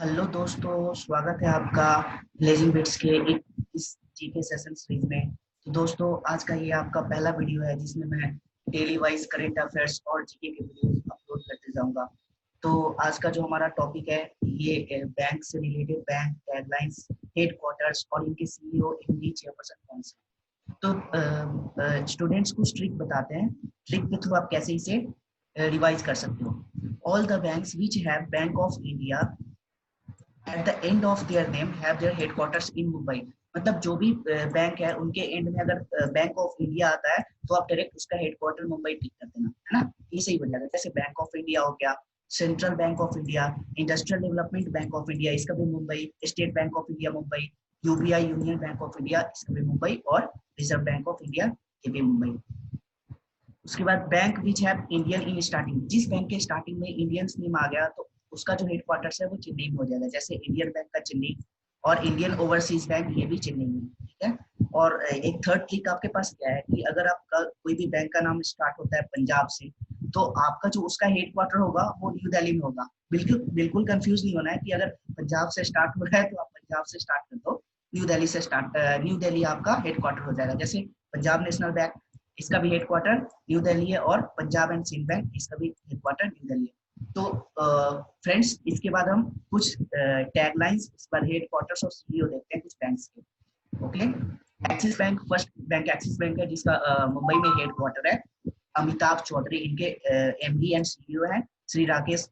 Hello दोस्तों, स्वागत है आपका लेजिंग बिट्स के इस जीके सेशन सीरीज में। तो दोस्तों, आज का ये आपका पहला वीडियो है जिसमें मैं डेली वाइज करंट अफेयर्स और जीके के वीडियो अपलोड करते जाऊंगा। तो आज का जो हमारा टॉपिक है ये बैंक से रिलेटेड, बैंक टैगलाइंस, हेडक्वार्टर्स और इनके सीईओ, एमडी, चेयरपर्सन कौन से। तो स्टूडेंट्स को ट्रिक बताते हैं, ट्रिक के थ्रू आप कैसे इसे रिवाइज कर सकते हो। All the banks which have Bank of India at the end of their name have their headquarters in Mumbai. मतलब जो भी बैंक है उनके एंड में अगर बैंक ऑफ इंडिया आता है तो आप डायरेक्ट उसका हेडक्वार्टर मुंबई टिक कर देना, है ना। ये सही बन जाएगा। जैसे बैंक ऑफ इंडिया हो गया, central Bank of India, industrial development bank of India, इसका भी Mumbai, state bank of India Mumbai, UBI union bank of India, इसका भी मुंबई, और रिजर्व बैंक ऑफ इंडिया, ये भी मुंबई। उसके बाद bank which have Indian in starting, जिस बैंक के स्टार्टिंग में इंडियंस नेम आ गया तो उसका जो हेडक्वार्टर्स है वो चेन्नई में हो जाएगा। जैसे इंडियन बैंक का चेन्नई, और इंडियन ओवरसीज बैंक ये भी चेन्नई में, ठीक है। और एक थर्ड ट्रिक आपके पास क्या है कि अगर आपका कोई भी बैंक का नाम स्टार्ट होता है पंजाब से, तो आपका जो उसका हेडक्वार्टर होगा वो न्यू दिल्ली में होगा। बिल्कुल बिल्कुल कंफ्यूज नहीं होना है कि अगर पंजाब से स्टार्ट हो रहा है तो आप पंजाब से स्टार्ट कर दो, न्यू दिल्ली से स्टार्ट, न्यू दिल्ली आपका हेडक्वार्टर हो जाएगा। जैसे पंजाब नेशनल बैंक, इसका भी हेडक्वार्टर न्यू दिल्ली है, और पंजाब एंड सिंध बैंक, इसका भी हेडक्वार्टर न्यू दिल्ली है। तो फ्रेंड्स, इसके बाद हम कुछ टैगलाइंस, इस बार हेडक्वार्टर्स और सीईओ देखते हैं कुछ बैंक्स के। Okay, axis bank, first bank axis bank है जिसका मुंबई में हेडक्वार्टर है। अमिताभ चौधरी इनके एमडी एंड सीईओ है। श्री राकेश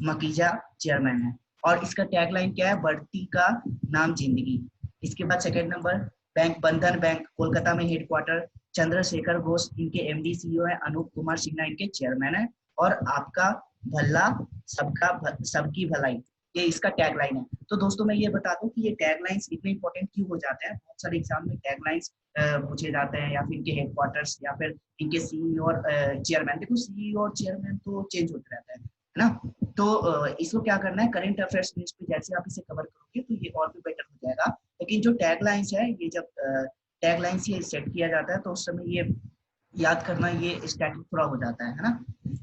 मकीजा चेयरमैन है। और इसका टैगलाइन क्या है? बढ़ती का नाम जिंदगी। इसके बाद सेकंड नंबर बैंक बंधन बैंक, कोलकाता में हेडक्वार्टर, चंद्रशेखर घोष इनके एमडी सीईओ है, अनूप कुमार सिन्हा इनके चेयरमैन है। और आपका भला सबकी भलाई, ये इसका टैगलाइन है। तो दोस्तों, मैं ये बता दूं कि ये टैगलाइंस इतने इंपॉर्टेंट क्यों हो जाते हैं। बहुत सारे एग्जाम में टैगलाइंस पूछे जाते हैं, या फिर इनके हेडक्वार्टर्स, या फिर इनके सीईओ और चेयरमैन। देखो, सीईओ और चेयरमैन तो चेंज होते रहते हैं, है ना। तो इसको क्या करना है, करंट अफेयर्स बेस पे जैसे आप इसे कवर करोगे तो ये और भी बेटर हो जाएगा। लेकिन जो टैगलाइंस है, ये जब टैगलाइंस ये सेट किया जाता है तो उस समय ये याद करना ये स्टैटिक थोड़ा हो जाता है ना।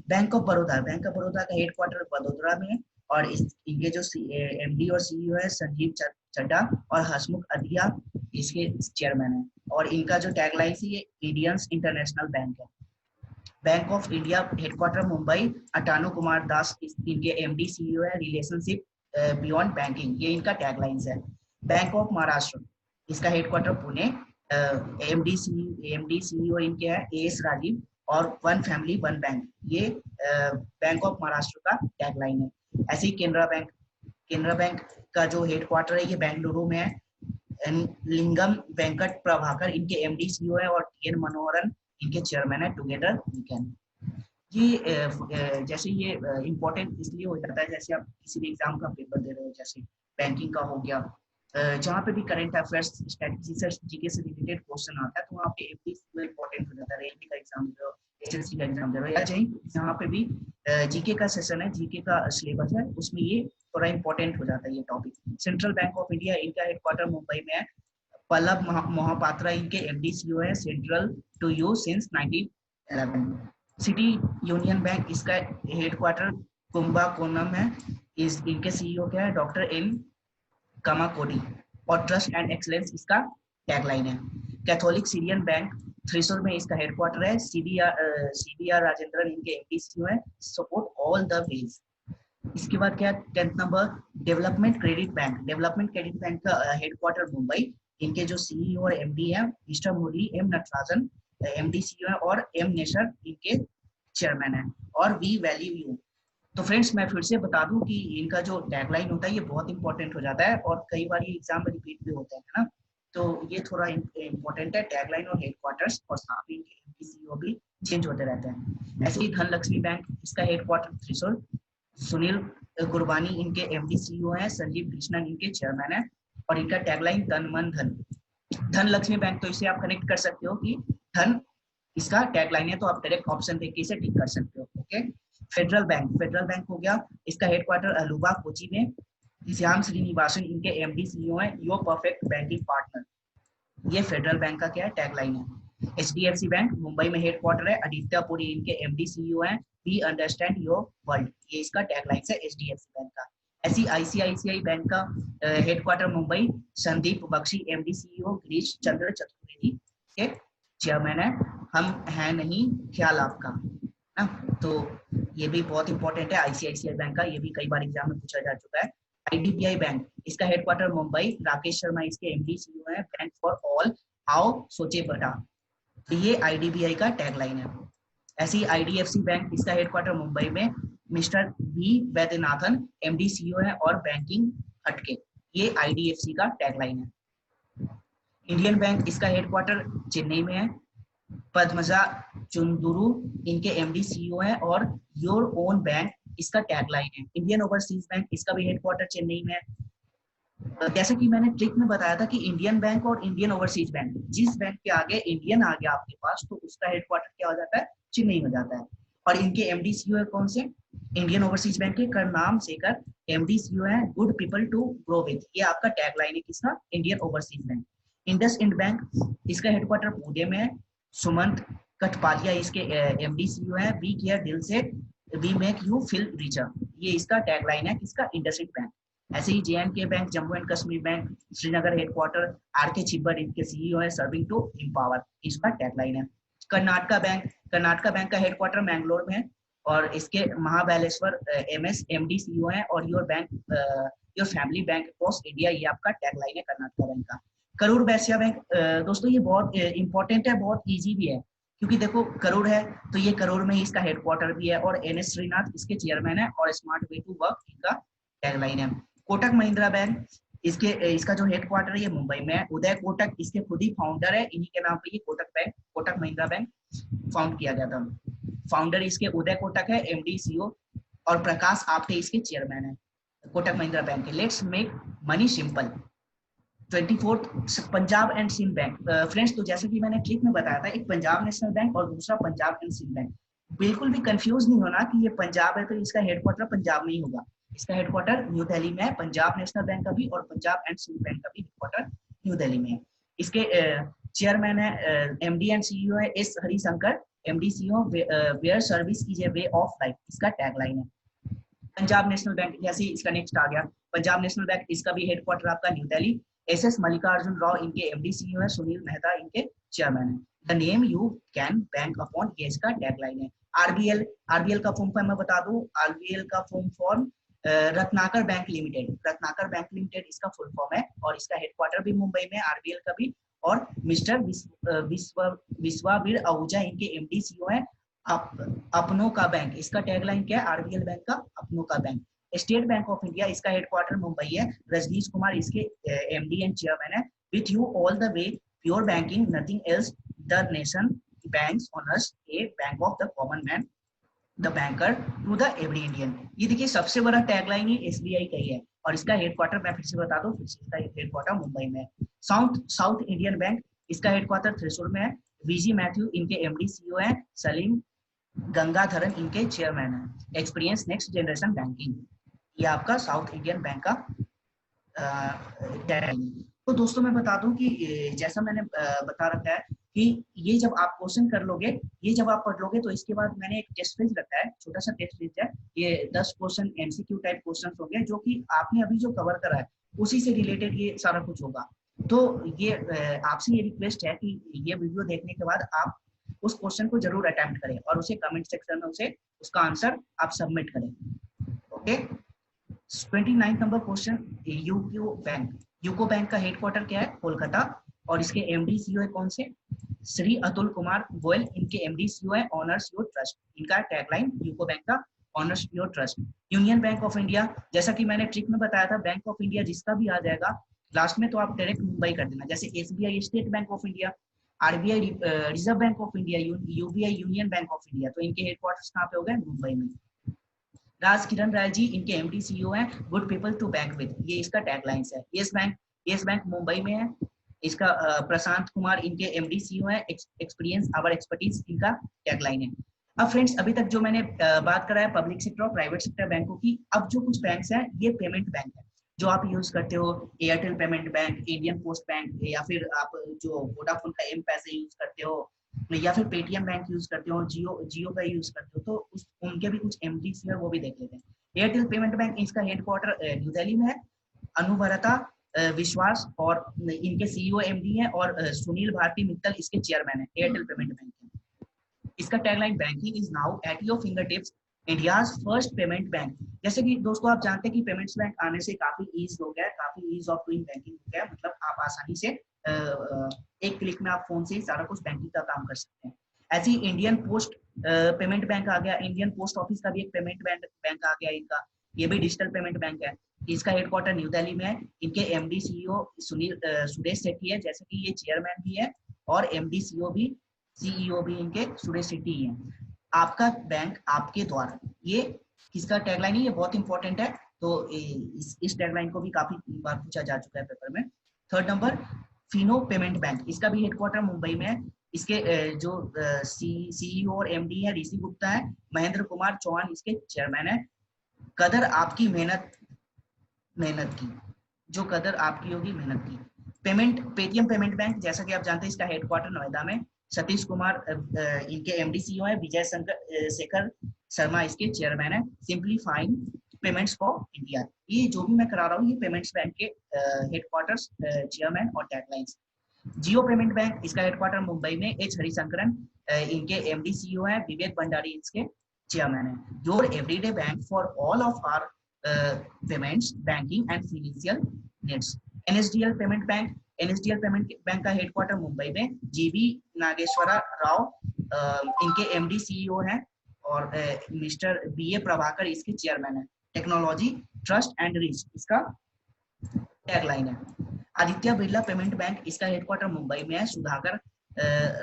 Bank of Baroda, bank of Baroda का हेडक्वार्टर वडोदरा में है। और इनके जो एमडी और सीईओ है संजीव चड्डा और हसमुख अधिया, इसके चेयरमैन है। और इनका जो टैगलाइन है ये इंडियंस इंटरनेशनल बैंक है। Bank of India headquarter Mumbai, Atanu Kumar Das इनके एमडी सीईओ है, रिलेशनशिप बियॉन्ड बैंकिंग, ये इनका टैगलाइंस है। बैंक ऑफ महाराष्ट्र, इसका हेडक्वार्टर पुणे, एमडी सीईओ इनके है एस राजीव, और वन फैमिली वन बैंक, ये बैंक ऑफ महाराष्ट्र का टैगलाइन है। ऐसे ही केनरा बैंक का जो हेडक्वार्टर है ये बेंगलुरु में है। लिंगम वेंकट प्रभाकर इनके एमडी सीईओ है, और टीएन मनोहरन इनके चेयरमैन है। Together we can. ये जैसे ये इम्पोर्टेंट इसलिए हो जाता है, जैसे आप किसी भी एग्जाम का पेपर दे रहे हो, जैसे बैंकिंग का हो गया, जहाँ पे भी करंट अफेयर्स, स्टैटिस्टिक्स, जीके से रिलेटेड क्वेश्चन आता है तो वहाँ पे एमडी इम्पोर्टेंट हो जाता है। रेलवे का एग्जाम दे रहे हो, एसएससी का एग्जाम दे रहे हो, या चाहे जहाँ पे भी जीके का सेशन है, जीके का सिलेबस है, उसमें ये थोड़ा इंपॉर्टेंट हो जाता है ये topic. Central Bank of India, इनका हेडक्वार्टर मुंबई में है। पल्लव मोहपात्रा इनके एमडी सीईओ है, central to you since 1911। City Union Bank, इसका हेडक्वार्टर कुंभकोणम है। इस इनके सीईओ क्या है? Doctor N Kamakodi. और ट्रस्ट एंड एक्सलेंस इसका टैगलाइन है। कैथोलिक सीरियन बैंक, थ्रिसुर में इसका हेडक्वार्टर है। सीबीआर राजेंद्रन इनके एमडी सीईओ है, सपोर्ट ऑल द वेज। इसके बाद क्या, 10th number development credit bank, development credit bank का हेडक्वार्टर मुंबई, इनके जो सीईओ और एमडी है मिस्टर मुरली एम नटराजन, एमडी सीईओ है, और एम नेशर इनके चेयरमैन है। और वी वैल्यू यू। तो फ्रेंड्स, मैं फिर से बता दूं कि इनका जो टैगलाइन होता है ये बहुत इंपॉर्टेंट हो जाता है, और कई बार ये एग्जाम में रिपीट भी होता है ना। तो ये थोड़ा इंपॉर्टेंट है, टैगलाइन और हेडक्वार्टर्स, और साथ ही इनके एमडी सीईओ भी चेंज होते रहते हैं। ऐसे ही धनलक्ष्मी बैंक, इसका हेडक्वार्टर त्रिशूल, सुनील गुरबानी इनके एमडी सीईओ है, संजीव कृष्णन इनके चेयरमैन है। और इनका टैगलाइन तन मन धन। धन लक्ष्मी बैंक, तो इसे आप कनेक्ट कर सकते हो कि धन इसका टैगलाइन है, तो आप डायरेक्ट ऑप्शन देके इसे टिक कर सकते हो। ओके। फेडरल बैंक हो गया, इसका हेडक्वार्टर अलुवा कोची में। श्याम श्रीनिवासन इनके एमडी सीईओ है, योर परफेक्ट बैंकिंग पार्टनर, ये फेडरल बैंक का क्या है? टैगलाइन है। एचडीएफसी बैंक मुंबई में हेडक्वार्टर है, आदित्य पुरी इनके एमडी सीईओ है, वी अंडरस्टैंड योर वर्ल्ड, ये इसका टैगलाइन है एचडीएफसी बैंक का। ऐसी आईसीआईसीआई बैंक का headquarter Mumbai, Sandeep Bakhshi MD CEO, Girish Chandra Chaturvedi के चेयरमैन है। हम है नहीं ख्याल आपका ना। तो ये भी बहुत इंपॉर्टेंट है आईसीआईसीआई बैंक का, ये भी कई बार एग्जाम में पूछा जा चुका है। आईडीबीआई बैंक, इसका हेडक्वार्टर मुंबई, राकेश शर्मा इसके एमडी सीईओ है। बैंक फॉर ऑल, आओ सोचे बटा, तो ये आईडीबीआई का टैगलाइन है। ऐसी आईडीएफसी बैंक, इसका हेडक्वार्टर मुंबई में, mister V Vaidyanathan MD CEO है और बैंकिंग हटके, ये आईडीएफसी का टैगलाइन है। इंडियन बैंक, इसका हेडक्वार्टर चेन्नई में है। पद्मजा चुंदुरु इनके एमडी सीईओ है और योर ओन बैंक इसका टैगलाइन है। इंडियन ओवरसीज बैंक, इसका भी हेडक्वार्टर चेन्नई में है। जैसे कि मैंने ट्रिक में बताया था कि इंडियन बैंक और इंडियन ओवरसीज बैंक, जिस बैंक के आगे इंडियन आ गया आपके पास तो उसका हेडक्वार्टर क्या हो जाता है, चेन्नई हो जाता है। और इनके एमडी सीईओ है कौन से, इंडियन ओवरसीज बैंक के कर नाम से कर एमडी सीईओ है good people to grow with, ये आपका टैगलाइन है किसका, Indian overseas Bank. IndusInd bank, इसका हेडक्वार्टर पुणे में है। सुमंत कठपालिया इसके एमडी सीईओ है। वी केयर दिल से, we make you feel richer, ये इसका टैगलाइन है किसका, इंडस इंड बैंक। ऐसे ही J and K bank, Jammu and Kashmir bank, Srinagar headquarter, R K Chhibber इनके सीईओ है। सर्विंग टू एम्पावर, इसका टैगलाइन है। कर्नाटका बैंक, कर्नाटका बैंक का हेडक्वार्टर मैंगलोर में है और इसके महाबलेश्वर एमएस एमडी सीईओ है। और your bank, your family bank across India, ये आपका टैगलाइन है कर्नाटका बैंक का। करूर वैश्य बैंक, दोस्तों ये बहुत इंपॉर्टेंट है, बहुत ईजी भी है, क्योंकि देखो करूर है तो ये करूर में ही इसका हेडक्वार्टर भी है और एनएस श्रीनाथ इसके चेयरमैन है और स्मार्ट वे टू वर्क इनका टैगलाइन है। कोटक महिंद्रा बैंक, इसका जो हेडक्वार्टर है ये मुंबई में है। उदय कोटक इसके खुद ही फाउंडर है, इन्हीं के नाम पे ये Kotak bank, Kotak Mahindra bank found किया गया था। फाउंडर इसके उदय कोटक है, एमडी सीईओ, और प्रकाश आप्टे इसके चेयरमैन है कोटक महिंद्रा बैंक के। Let's make money simple. 24 Punjab and Sind bank, friends तो जैसे कि मैंने ट्रिक में बताया था, एक पंजाब नेशनल बैंक और दूसरा पंजाब एंड सिंध बैंक। बिल्कुल भी कंफ्यूज नहीं होना कि ये पंजाब है तो इसका हेडक्वार्टर पंजाब में ही होगा, इसका हेडक्वार्टर न्यू दिल्ली में है। पंजाब नेशनल बैंक का भी और पंजाब एंड सिंध बैंक का भी हेडक्वार्टर न्यू दिल्ली में है। इसके चेयरमैन है एमडी एंड सीईओ है S Harishankar, MD CEO, where service कीजिए वे ऑफ लाइफ, इसका टैगलाइन है। पंजाब नेशनल बैंक, जैसे इसका नेक्स्ट आ गया पंजाब नेशनल बैंक, इसका भी हेडक्वार्टर आपका न्यू दिल्ली। एसएस मल्लिकार्जुन राव इनके एमडी सीईओ है, सुनील मेहता इनके चेयरमैन है। The name you can bank upon, ये इसका टैगलाइन है। आरबीएल, आरबीएल का फुल फॉर्म मैं बता दूं, आरबीएल का full form Ratnakar bank limited, Ratnakar bank limited इसका फुल फॉर्म है और इसका हेडक्वार्टर भी मुंबई में, आरबीएल का भी। और मिस्टर विश्वावीर आहूजा इनके एमडी सीईओ है। अपनों का बैंक, इसका टैगलाइन क्या है, आरबीएल बैंक का अपनों का बैंक। स्टेट बैंक ऑफ इंडिया, इसका हेडक्वार्टर मुंबई है। रजनीश कुमार इसके एमडी एंड चेयरमैन है। With you all the way, pure banking, nothing else, the nation banks honours, a bank of the common man, the banker to the every Indian. ये देखिए सबसे बड़ा tagline ही SBI का ही है और इसका हेडक्वार्टर मैं फिर से बता दूं, फिर से इसका हेडक्वार्टर मुंबई में है। साउथ इंडियन बैंक, इसका हेडक्वार्टर थ्रिशूर में है। वीजी मैथ्यू इनके एमडी सीईओ है। सलीम गंगाधरन इनके चेयरमैन है। एक्सपीरियंस नेक्स्ट जनरेशन बैंकिंग, ये आपका साउथ इंडियन बैंक का टैगलाइन। तो दोस्तों मैं बता दूं कि जैसा मैंने बता रखा है कि ये जब आप क्वेश्चन कर लोगे, ये जब आप पढ़ लोगे तो इसके बाद मैंने एक टेस्ट पेज रखा है, छोटा सा टेस्ट पेज है। ये 10 क्वेश्चन एमसीक्यू टाइप क्वेश्चन होंगे जो कि आपने अभी जो कवर करा है उसी से रिलेटेड ये सारा कुछ होगा। तो ये आपसे ये रिक्वेस्ट है कि ये वीडियो देखने के बाद आप उस क्वेश्चन को जरूर अटेम्प्ट करें और उसे कमेंट सेक्शन में उसे उसका आंसर आप सबमिट करें। Okay, 29 number question, UCO bank. UCO bank का हेडक्वार्टर क्या है, कोलकाता, और इसके एमडी सीईओ है कौन से, श्री अतुल कुमार गोयल इनके एमडी सीईओ है। ऑनर्स योर ट्रस्ट, इनका टैगलाइन यूको बैंक का honours your trust. Union bank of India, जैसा कि मैंने ट्रिक में बताया था, बैंक ऑफ इंडिया जिसका भी आ जाएगा लास्ट में तो आप डायरेक्ट मुंबई कर देना, जैसे SBI state bank of India, RBI reserve bank of India, UBI union bank of India, तो इनके हेडक्वार्टर्स कहाँ पे हो गए, मुंबई में। राज किरण राय जी इनके एमडी सीईओ हैं। Good people to bank with, ये इसका टैगलाइंस है। यस बैंक मुंबई में है। इसका प्रशांत कुमार इनके एमडी सीईओ है। एक्सपीरियंस आवर एक्सपर्टीज इनका टैगलाइन है। अब फ्रेंड्स अभी तक जो मैंने बात करा है पब्लिक सेक्टर और प्राइवेट सेक्टर बैंकों की, अब जो कुछ बैंक्स हैं ये पेमेंट बैंक है जो आप यूज करते हो, Airtel payment bank, Indian post bank, या फिर आप जो वोडाफोन का एम पैसे यूज करते हो, या फिर पेटीएम बैंक यूज करते हो, जियो का यूज करते हो, तो उनके भी कुछ एमडी है वो भी देख लेते हैं। एयरटेल पेमेंट बैंक इसका हेडक्वार्टर न्यू दिल्ली में है। अनुवरता विश्वास और इनके सीईओ एमडी है, और सुनील भारती मित्तल इसके चेयरमैन है एयरटेल पेमेंट बैंक के। इसका tagline banking is now at your finger tips, India's first payment bank. जैसे कि दोस्तों आप जानते हैं कि पेमेंट्स बैंक आने से काफी ईज हो गया है, काफी ईज ऑफ डूइंग बैंकिंग हो गया है। मतलब आप आसानी से एक क्लिक में आप फोन से ही सारा कुछ बैंकिंग का काम कर सकते हैं। ऐसे ही इंडियन पोस्ट पेमेंट बैंक आ गया, इंडियन पोस्ट ऑफिस का भी एक पेमेंट बैंक आ गया इनका, ये भी डिजिटल पेमेंट बैंक है। इसका हेडक्वार्टर न्यू दिल्ली में है। इनके एमडी सीईओ सुरेश सेठी है, जैसे कि ये चेयरमैन भी है, और एमडी सीईओ भी इनके सुरेश सेठी है। आपका बैंक आपके द्वारा, ये किसका टैगलाइन है, ये बहुत इंपॉर्टेंट है। तो इस टैगलाइन को भी काफी बार पूछा जा चुका है पेपर में। Third number, Fino payment bank, इसका भी हेडक्वार्टर मुंबई में है। इसके जो सीईओ और एमडी है ऋषि गुप्ता है, महेंद्र कुमार चौहान इसके चेयरमैन है। कदर आपकी मेहनत की, जो कदर आपकी होगी मेहनत की। पेटीएम पेमेंट बैंक, जैसा कि आप जानते हैं इसका हेडक्वार्टर नोएडा में। सतीश कुमार इनके एमडी सीईओ है, विजय शेखर शर्मा इसके चेयरमैन है। सिंपलीफाइंग पेमेंट्स फॉर इंडिया, ये जो भी मैं करा रहा हूँ ये पेमेंट्स बैंक के हेडक्वार्टर्स, चेयरमैन और टैगलाइंस। जियो पेमेंट बैंक, इसका हेडक्वार्टर मुंबई में, एच हरिशंकरन इनके एमडी सीईओ है, विवेक भंडारी इसके चेयरमैन है। Your everyday bank for all of our payments, banking and financial needs. NSDL payment bank, NSDL payment bank का हेडक्वार्टर मुंबई में, जीबी नागेश्वरा राव इनके एमडी सीईओ हैं, और मिस्टर बीए प्रभाकर इसके चेयरमैन है। टेक्नोलॉजी ट्रस्ट एंड रिच इसका टैगलाइन है। आदित्य बिरला पेमेंट बैंक, इसका हेडक्वार्टर मुंबई में है। सुधाकर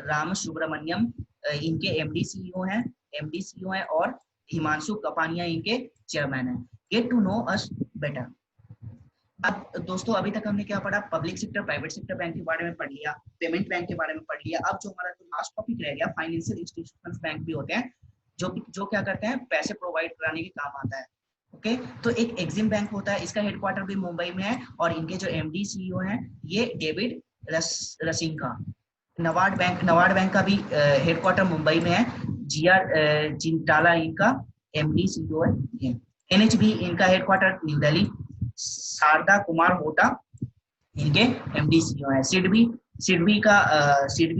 राम सुब्रमण्यम इनके एमडी सीईओ हैं, और हिमांशु कपानिया इनके चेयरमैन है। Get to know us better. अब दोस्तों अभी तक हमने क्या पढ़ा, public sector private sector bank के बारे में पढ़ लिया, पेमेंट बैंक के बारे में पढ़ लिया। अब जो हमारा जो लास्ट टॉपिक रह गया, फाइनेंशियल इंस्टीट्यूशंस बैंक भी होते हैं, जो क्या करते हैं, पैसे प्रोवाइड कराने के काम आता है। ओके, तो एक एक्सिम बैंक होता है, इसका हेडक्वार्टर भी मुंबई में है, और इनके जो एमडी सीईओ हैं ये डेविड रसिंका। नबार्ड बैंक का भी हेडक्वार्टर मुंबई में है, जीआर चिंटाला इनका एमडी सीईओ है। एनएचबी इनका हेडक्वार्टर न्यू दिल्ली, शारदा कुमार होटा इनके एमडी सीईओ है। सिडबी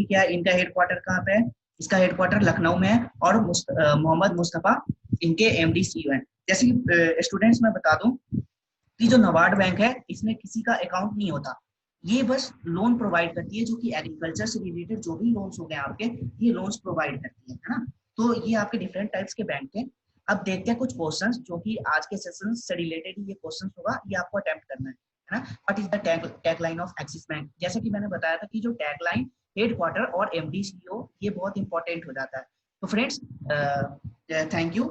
क्या इनका हेडक्वार्टर कहाँ पे है, इसका हेडक्वार्टर लखनऊ में है, और मोहम्मद मुस्तफा इनके एमडी सीईओ है। जैसे कि स्टूडेंट्स मैं बता दूं कि जो नबार्ड बैंक है इसमें किसी का अकाउंट नहीं होता, ये बस लोन प्रोवाइड करती है, जो कि एग्रीकल्चर से रिलेटेड जो भी लोन्स हो गए आपके, ये लोन्स प्रोवाइड करती है ना। तो ये आपके डिफरेंट टाइप्स के बैंक हैं। अब देखते हैं कुछ क्वेश्चंस जो कि आज के सेशन से रिलेटेड ये क्वेश्चंस होगा, ये आपको अटेम्प्ट करना है ना। What is the tagline of axis bank. जैसे कि मैंने बताया था कि जो टैगलाइन, हेडक्वार्टर और एमडी सीईओ, ये बहुत इंपॉर्टेंट हो जाता है। तो फ्रेंड्स थैंक यू।